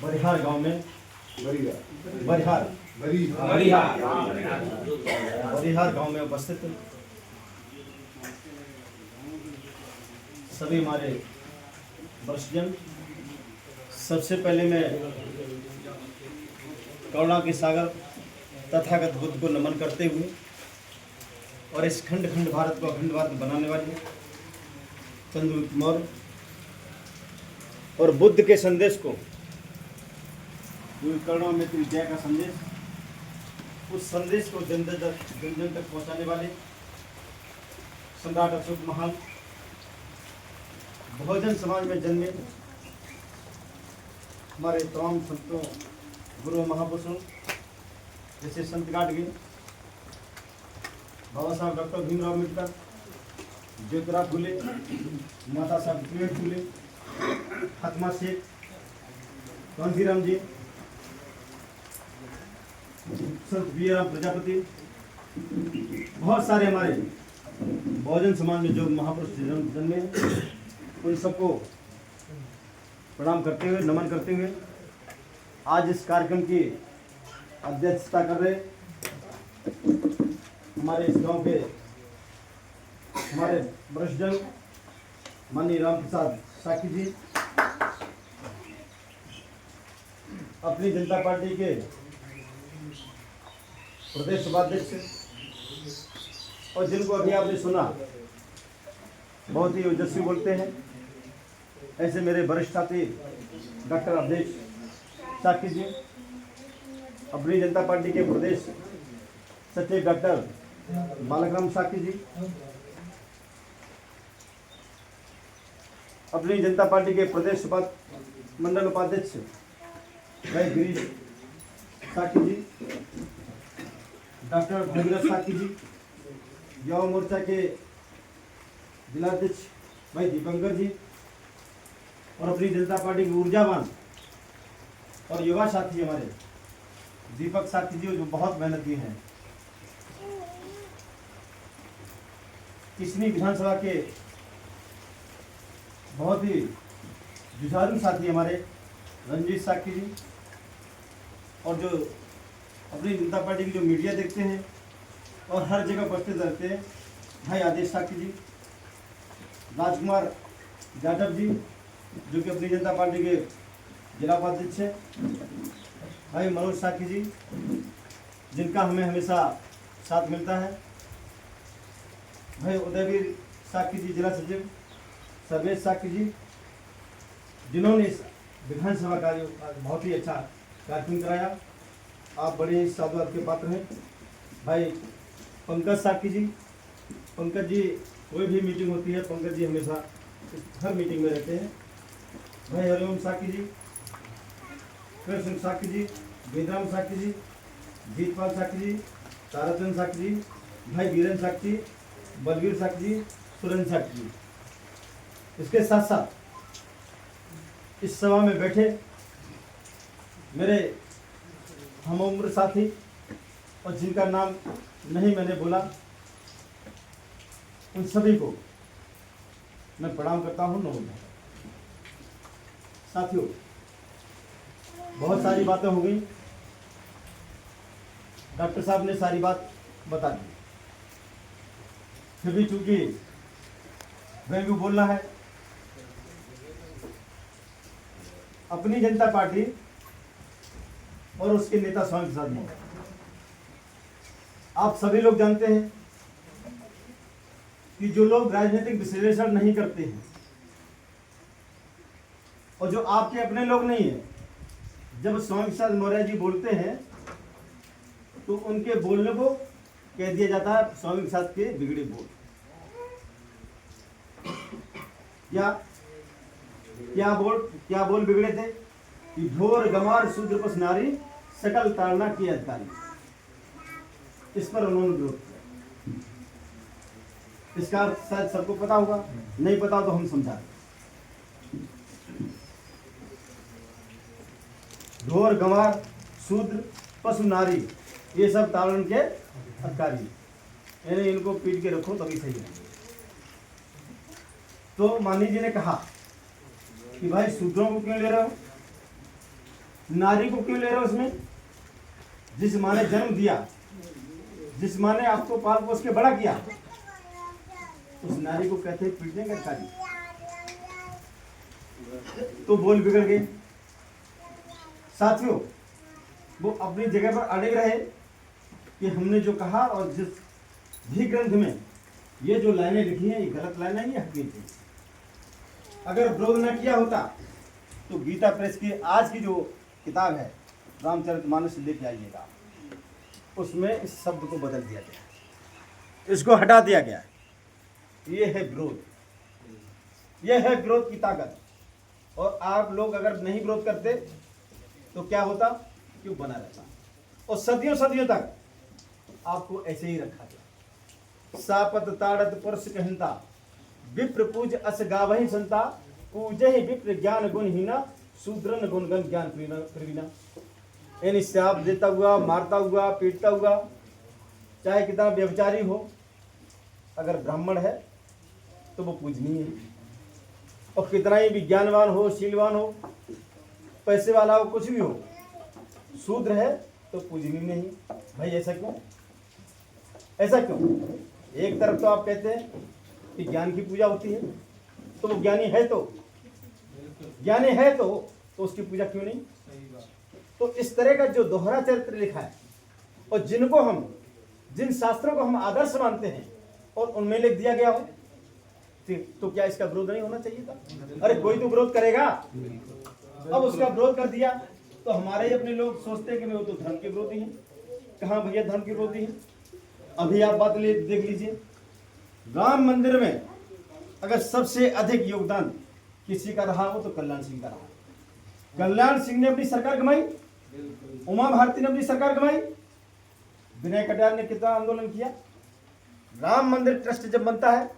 बरिहार गांव में बरिहार बरिहार गांव में उपस्थित सभी हमारे वरिष्ठजन, सबसे पहले मैं करुणा के सागर तथागत बुद्ध को नमन करते हुए और इस खंड खंड भारत को अखंड भारत बनाने वाले चंद्रगुप्त मौर्य और बुद्ध के संदेश को, जो करुणा मैत्री जय का संदेश, उस संदेश को जन जन तक पहुंचाने वाले सम्राट अशोक महान बहुजन समाज में जन्मे हमारे तमाम संतों, गुरु महापुरुषों जैसे संत गाडगे, बाबा साहब डॉक्टर भीमराव अम्बेडकर, ज्योतिराव फुले, माता साहब फुले, फातिमा शेख, कांसीराम जी, संत वीराम प्रजापति, बहुत सारे हमारे बहुजन समाज में जो महापुरुष जन्मे, उन सबको प्रणाम करते हुए, नमन करते हुए आज इस कार्यक्रम की अध्यक्षता कर रहे हमारे इस गांव के हमारे वरिष्ठजन माननीय राम प्रसाद साकी जी, अपनी जनता पार्टी के प्रदेश उपाध्यक्ष, और जिनको अभी आपने सुना बहुत ही ओजस्वी बोलते हैं, ऐसे मेरे वरिष्ठ साथी डॉक्टर अवधेश साकी जी, अपनी जनता पार्टी के प्रदेश सचिव डॉक्टर बालकराम साकी जी, अपनी जनता पार्टी के प्रदेश मंडल उपाध्यक्ष भाई गिरीश साकी जी, डॉक्टर भगीरथ साकी जी, युवा मोर्चा के जिलाध्यक्ष भाई दीपंकर जी, और अपनी जनता पार्टी के ऊर्जावान और युवा साथी हमारे दीपक साथी जी, जो बहुत मेहनती हैं, किसनी विधानसभा के बहुत ही जुझारू साथी हमारे रंजीत साकी जी, और जो अपनी जनता पार्टी की जो मीडिया देखते हैं और हर जगह उपस्थित रहते हैं भाई आदेश साकी जी, राजकुमार यादव जी, जो कि अपनी जनता पार्टी के जिला उपाध्यक्ष है, भाई मनोज साकी जी, जिनका हमें हमेशा साथ मिलता है, भाई उदयवीर साकी जी जिला सचिव, सर्वेश साकी जी, जिन्होंने इस विधानसभा कार्य बहुत ही अच्छा कार्यक्रम कराया, आप बड़े ही साधुवाद के पात्र हैं। भाई पंकज साकी जी, पंकज जी कोई भी मीटिंग होती है, पंकज जी हमेशा हर मीटिंग में रहते हैं। भाई हरिओम साकी जी, कृष्ण साकी जी, वेदराम साकी जी, जीतपाल साकी जी, ताराचंद साकी जी, भाई वीरेंद्र साकी जी, बलवीर साकी जी, सुरेंद्र साकी जी, इसके साथ साथ इस सभा में बैठे मेरे हम उम्र साथी और जिनका नाम नहीं मैंने बोला, उन सभी को मैं प्रणाम करता हूँ, नमस्कार। साथियों, बहुत सारी बातें हो गई, डॉक्टर साहब ने सारी बात बता दी, फिर भी चूंकि मैं भी बोलना है, अपनी जनता पार्टी और उसके नेता स्वामी प्रसाद मौर्य, आप सभी लोग जानते हैं कि जो लोग राजनीतिक विश्लेषण नहीं करते हैं और जो आपके अपने लोग नहीं है, जब स्वामी प्रसाद मौर्य जी बोलते हैं तो उनके बोलने को कह दिया जाता है स्वामी प्रसाद के बिगड़े बोल, क्या बोल बिगड़े थे कि ढोर गमार शूद्र पस नारी सकल ताड़ना की अधिकारी, इस पर उन्होंने विरोध किया। इसका शायद सबको पता होगा, नहीं पता तो हम समझा दें। ढोर गंवार शूद्र पशु नारी ये सब ताड़न के अधिकारी, यानी इनको पीट के रखो तभी सही है। तो मानी जी ने कहा कि भाई शूद्रों को क्यों ले रहे हो, नारी को क्यों ले रहे हो उसमें? जिस माँ ने जन्म दिया, जिस माँ ने आपको पाल पोस के बड़ा किया, उस नारी को कहते हैं पीट देंगे काजी। तो बोल बिगड़ गए। साथियों, वो अपनी जगह पर अड़े रहे कि हमने जो कहा और जिस भी ग्रंथ में ये जो लाइनें लिखी हैं ये गलत लाइनें हैं, ये हटनी चाहिए। अगर विरोध न किया होता तो गीता प्रेस की आज की जो किताब है रामचरितमानस लेके आइएगा, उसमें इस शब्द को बदल दिया गया, इसको हटा दिया गया। ये है विरोध, ये है विरोध की ताकत। और आप लोग अगर नहीं विरोध करते तो क्या होता? क्यों बना रहता? और सदियों सदियों तक आपको ऐसे ही रखा गया। सापत ताड़त पुरुष कहता विप्र पूज अस गावहि संता पूजे ही विप्र ज्ञान गुणहीना शूद्रन गुणगन ज्ञान प्रवीणा। यानी श्राप देता हुआ, मारता हुआ, पीटता हुआ, चाहे कितना व्यभिचारी हो, अगर ब्राह्मण है तो वो पूजनीय है। और कितना ही विज्ञानवान हो, शीलवान हो, पैसे वाला हो, कुछ भी हो, शूद्र है तो पूजनीय नहीं। भाई ऐसा क्यों? ऐसा क्यों? एक तरफ तो आप कहते हैं कि ज्ञान की पूजा होती है, तो वो ज्ञानी है तो उसकी पूजा क्यों नहीं? तो इस तरह का जो दोहरा चरित्र लिखा है और जिन शास्त्रों को हम आदर्श मानते हैं और उनमें लिख दिया गया हो, तो क्या इसका विरोध नहीं होना चाहिए था? अरे कोई तो विरोध करेगा। अब उसका विरोध कर दिया तो हमारे ही अपने लोग सोचते हैं कि वो तो धर्म के विरोधी हैं। कहाँ भैया धर्म के विरोधी हैं? अभी आप बात देख लीजिए, राम मंदिर में अगर सबसे अधिक योगदान किसी का रहा हो तो कल्याण सिंह का रहा। कल्याण सिंह ने अपनी सरकार घुमाई, उमा भारती ने अपनी सरकार घुमाई, विनय कटियार ने कितना आंदोलन किया। राम मंदिर ट्रस्ट जब बनता है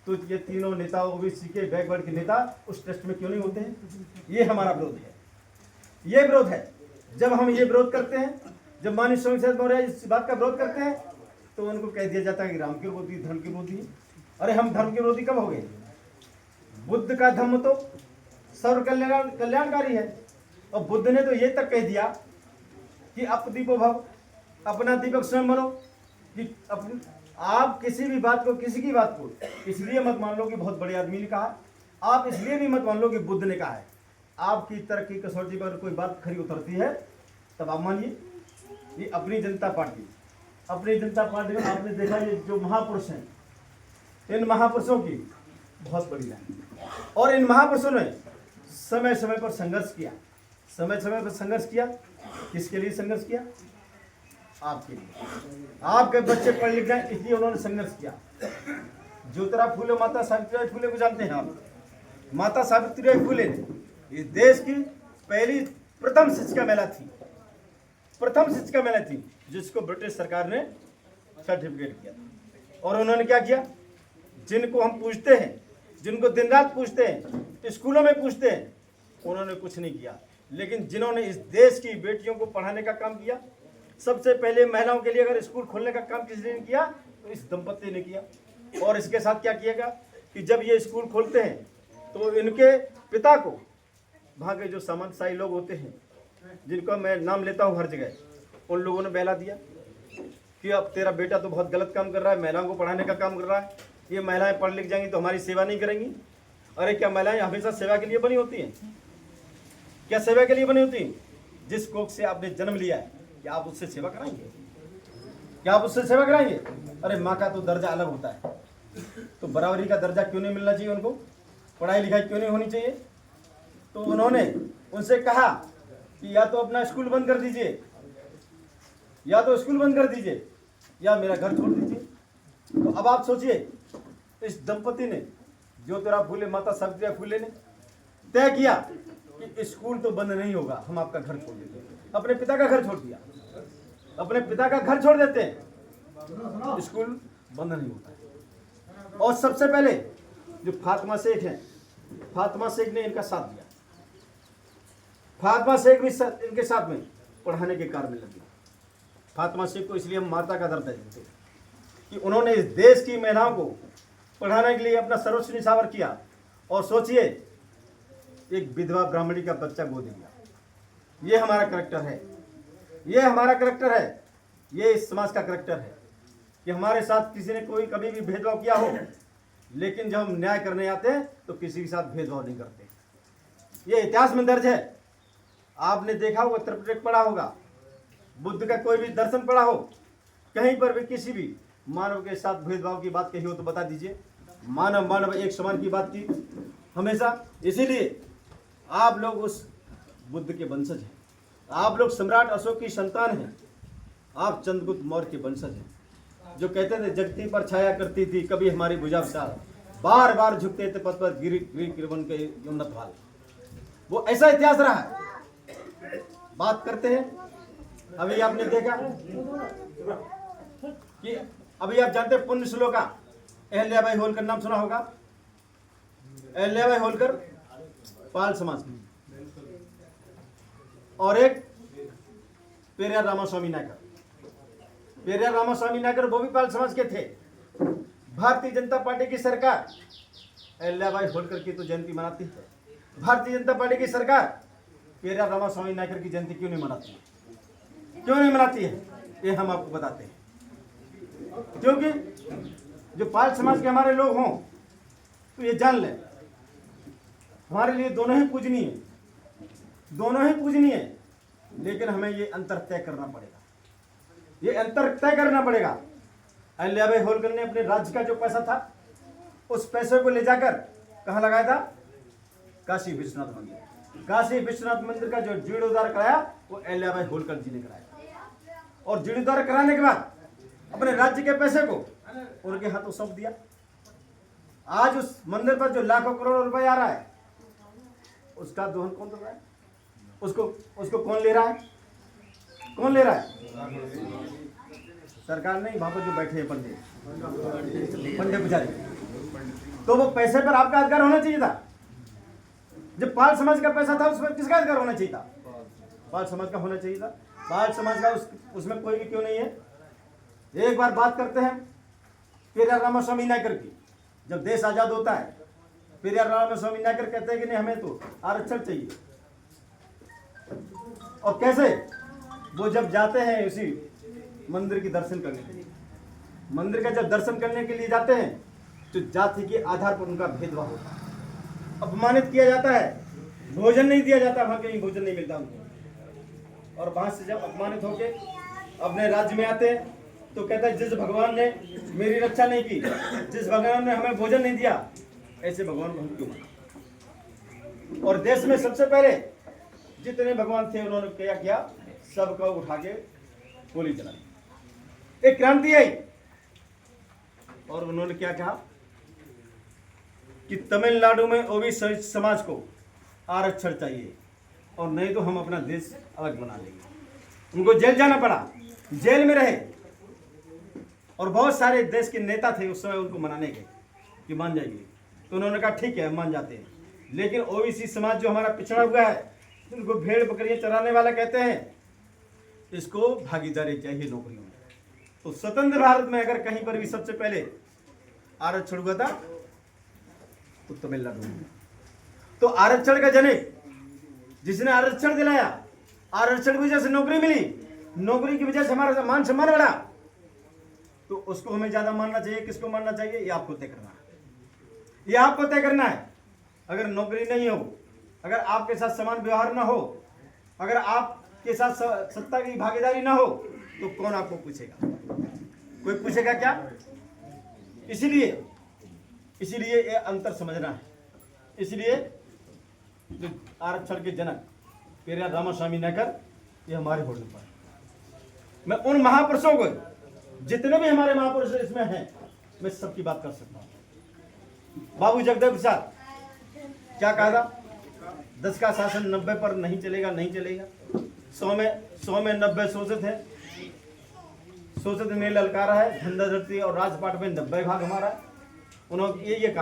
तो ये तीनों नेता, ओबीसी के बैकवर्ड के नेता उस ट्रस्ट में क्यों नहीं होते हैं? ये हमारा विरोध है, ये विरोध है। जब हम ये विरोध करते हैं, जब माननीय स्वामी मौर्य इस बात का विरोध करते हैं तो उनको कह दिया जाता है कि राम के विरोधी, धर्म के विरोधी। अरे हम धर्म के विरोधी कब हो गए? बुद्ध का धर्म तो सर्व कल्याणकारी है। और बुद्ध ने तो ये तक कह दिया कि अपदीपो भव, अपना दीपक स्वयं बनो। कि आप किसी भी बात को, किसी की बात को इसलिए मत मान लो कि बहुत बड़े आदमी ने कहा, आप इसलिए भी मत मान लो कि बुद्ध ने कहा है। आपकी तरक्की कसौटी पर कोई बात खरी उतरती है तब आप मानिए। ये अपनी जनता पार्टी में आपने देखा, ये जो महापुरुष हैं, इन महापुरुषों की बहुत बड़ी लाइन, और इन महापुरुषों ने समय समय पर संघर्ष किया। किसके लिए संघर्ष किया? आपके लिए। आपके बच्चे पढ़ लिख जाए इसलिए उन्होंने संघर्ष किया। ज्योतिराव फूले, माता सावित्रीबाई फूले को जानते हैं आप? माता सावित्रीबाई फूले ने इस देश की प्रथम शिक्षिका महिला थी जिसको ब्रिटिश सरकार ने सर्टिफिकेट किया था। और उन्होंने क्या किया? जिनको हम पूछते हैं, जिनको दिन रात पूछते हैं, स्कूलों में पूछते हैं, उन्होंने कुछ नहीं किया। लेकिन जिन्होंने इस देश की बेटियों को पढ़ाने का काम किया, सबसे पहले महिलाओं के लिए अगर स्कूल खोलने का काम किसी ने किया तो इस दंपत्ति ने किया। और इसके साथ क्या किएगा कि जब ये स्कूल खोलते हैं तो इनके पिता को, वहाँ के जो सामंतशाही लोग होते हैं जिनको मैं नाम लेता हूँ हर जगह, उन लोगों ने बहला दिया कि अब तेरा बेटा तो बहुत गलत काम कर रहा है, महिलाओं को पढ़ाने का काम कर रहा है, ये महिलाएं पढ़ लिख जाएंगी तो हमारी सेवा नहीं करेंगी। अरे क्या महिलाएं हमेशा सेवा के लिए बनी होती हैं? क्या सेवा के लिए बनी होती हैं? जिस कोख से आपने जन्म लिया है, क्या आप उससे सेवा कराएंगे? अरे माँ का तो दर्जा अलग होता है, तो बराबरी का दर्जा क्यों नहीं मिलना चाहिए उनको? पढ़ाई लिखाई क्यों नहीं होनी चाहिए? तो उन्होंने उनसे कहा कि या तो अपना स्कूल बंद कर दीजिए, या मेरा घर छोड़ दीजिए। तो अब आप सोचिए, इस दंपति ने, ज्योतिराव फूले, माता सावित्रीबाई फूले ने तय किया कि स्कूल तो बंद नहीं होगा, हम आपका घर छोड़ देते हैं। अपने पिता का घर छोड़ दिया। अपने पिता का घर छोड़ देते हैं, स्कूल बंद नहीं होता है। और सबसे पहले जो फातिमा शेख हैं, फातिमा शेख ने इनका साथ दिया। फातिमा शेख भी इनके साथ में पढ़ाने के कार्य में लगी। फातिमा शेख को इसलिए हम माता का दर्जा देते हैं कि उन्होंने इस देश की महिलाओं को पढ़ाने के लिए अपना सर्वस्व निछावर किया। और सोचिए, एक विधवा ब्राह्मणी का बच्चा गोद लिया, ये हमारा करेक्टर है, ये हमारा करेक्टर है, ये इस समाज का करेक्टर है कि हमारे साथ किसी ने कोई कभी भी भेदभाव किया हो, लेकिन जब हम न्याय करने आते हैं तो किसी के साथ भेदभाव नहीं करते। ये इतिहास में दर्ज है। आपने देखा होगा, त्रिपिटक पढ़ा होगा, बुद्ध का कोई भी दर्शन पढ़ा हो, कहीं पर भी किसी भी मानव के साथ भेदभाव की बात कही हो तो बता दीजिए। मानव मानव एक समान की बात की हमेशा। इसीलिए आप लोग उस बुद्ध के वंशज हैं, आप लोग सम्राट अशोक की संतान हैं, आप चंद्रगुप्त मौर्य के वंशज हैं, जो कहते थे जगती पर छाया करती थी कभी हमारी भुजा विशाल, बार बार झुकते थे पथ पर गिरी किरवन के उन्नत वाल। वो ऐसा इतिहास रहा है। बात करते हैं, अभी आपने देखा कि अभी आप जानते हैं पुण्य श्लोका अहल्याबाई होलकर, नाम सुना होगा। अहल्याबाई होलकर पाल समाज की, और एक पेरियार रामास्वामी नायकर। पेरियार रामास्वामी नायकर वो भी पाल समाज के थे। भारतीय जनता पार्टी की सरकार अहल्याबाई होलकर की तो जयंती मनाती है, भारतीय जनता पार्टी की सरकार पेरियार रामास्वामी नायकर की जयंती क्यों नहीं मनाती है? क्यों नहीं मनाती है? ये हम आपको बताते हैं। क्योंकि जो पाल समाज के हमारे लोग हों तो ये जान लें, हमारे लिए दोनों ही पूजनीय है, दोनों ही पूजनीय है, लेकिन हमें ये अंतर तय करना पड़ेगा, ये अंतर तय करना पड़ेगा। अहल्याबाई होलकर ने अपने राज्य का जो पैसा था उस पैसे को ले जाकर कहाँ लगाया था? काशी विश्वनाथ मंदिर। काशी विश्वनाथ मंदिर का जो जीर्णोद्धार कराया वो अहल्याबाई होलकर जी ने कराया, और जीर्णोद्धार कराने के बाद अपने राज्य के पैसे को उनके हाथों सौंप दिया। आज उस मंदिर पर जो लाखों करोड़ रुपए आ रहा है उसका दोहन कौन कर रहा है? उसको कौन ले रहा है? कौन ले रहा है? सरकार नहीं, वहां पर जो बैठे हैं पंडित पुजारी। तो वो पैसे पर आपका अधिकार होना चाहिए था। जब पाल समाज का पैसा था उस पर किसका अधिकार होना चाहिए था? पाल समाज का होना चाहिए था। पाल समाज का उसमें कोई भी क्यों नहीं है? एक बार बात करते हैं पेरियार रामास्वामी नायकर की। जब देश आजाद होता है पेरियार रामास्वामी नायकर कहते हैं कि नहीं, हमें तो आरक्षण चाहिए। और कैसे? वो जब जाते हैं उसी मंदिर की दर्शन करने के लिए, मंदिर का जब दर्शन करने के लिए जाते हैं तो जाति के आधार पर उनका भेदभाव होता है, अपमानित किया जाता है, भोजन नहीं दिया जाता, वहां कहीं भोजन नहीं मिलता उनको। और वहां से जब अपमानित होके अपने राज्य में आते हैं तो कहता है जिस भगवान ने मेरी रक्षा नहीं की, जिस भगवान ने हमें भोजन नहीं दिया, ऐसे भगवान को हम क्यों माने? और देश में सबसे पहले जितने भगवान थे उन्होंने क्या किया? सबका उठा के गोली चलाई, एक क्रांति आई। और उन्होंने क्या कहा कि तमिलनाडु में ओबीसी समाज को आरक्षण चाहिए और नहीं तो हम अपना देश अलग बना लेंगे। उनको जेल जाना पड़ा, जेल में रहे, और बहुत सारे देश के नेता थे उस समय उनको मनाने के कि मान जाइए। तो उन्होंने कहा ठीक है, हम मान जाते हैं, लेकिन ओबीसी समाज जो हमारा पिछड़ा हुआ है, उनको भेड़ बकरियां चराने वाला कहते हैं, इसको भागीदारी चाहिए नौकरियों में। तो स्वतंत्र भारत में अगर कहीं पर भी सबसे पहले आरक्षण हुआ था तो तमिलनाडु में। तो आरक्षण का जनक जिसने आरक्षण दिलाया, आरक्षण की वजह से नौकरी मिली, नौकरी की वजह से हमारा मान सम्मान बढ़ा, तो उसको हमें ज्यादा मानना चाहिए, किसको मानना चाहिए? ये आपको तय करना है, ये आपको तय करना है। अगर नौकरी नहीं हो, अगर आपके साथ समान व्यवहार ना हो, अगर आपके साथ सत्ता की भागीदारी ना हो, तो कौन आपको पूछेगा? कोई पूछेगा क्या? इसीलिए ये अंतर समझना है। इसलिए जो आरक्षण के जनक पेरियार रामास्वामी नायकर, ये हमारे होने पर, मैं उन महापुरुषों को, जितने भी हमारे महापुरुष इसमें हैं, मैं सबकी बात कर सकता हूँ। बाबू जगदेव प्रसाद क्या कहा था? 10 का शासन 90 पर नहीं चलेगा, नहीं चलेगा। 100 में 90 शोषित है, शोषित ने ललकारा है, धंधा धरती और राजपाट में 90 भाग हमारा है। उन्होंने ये कहा।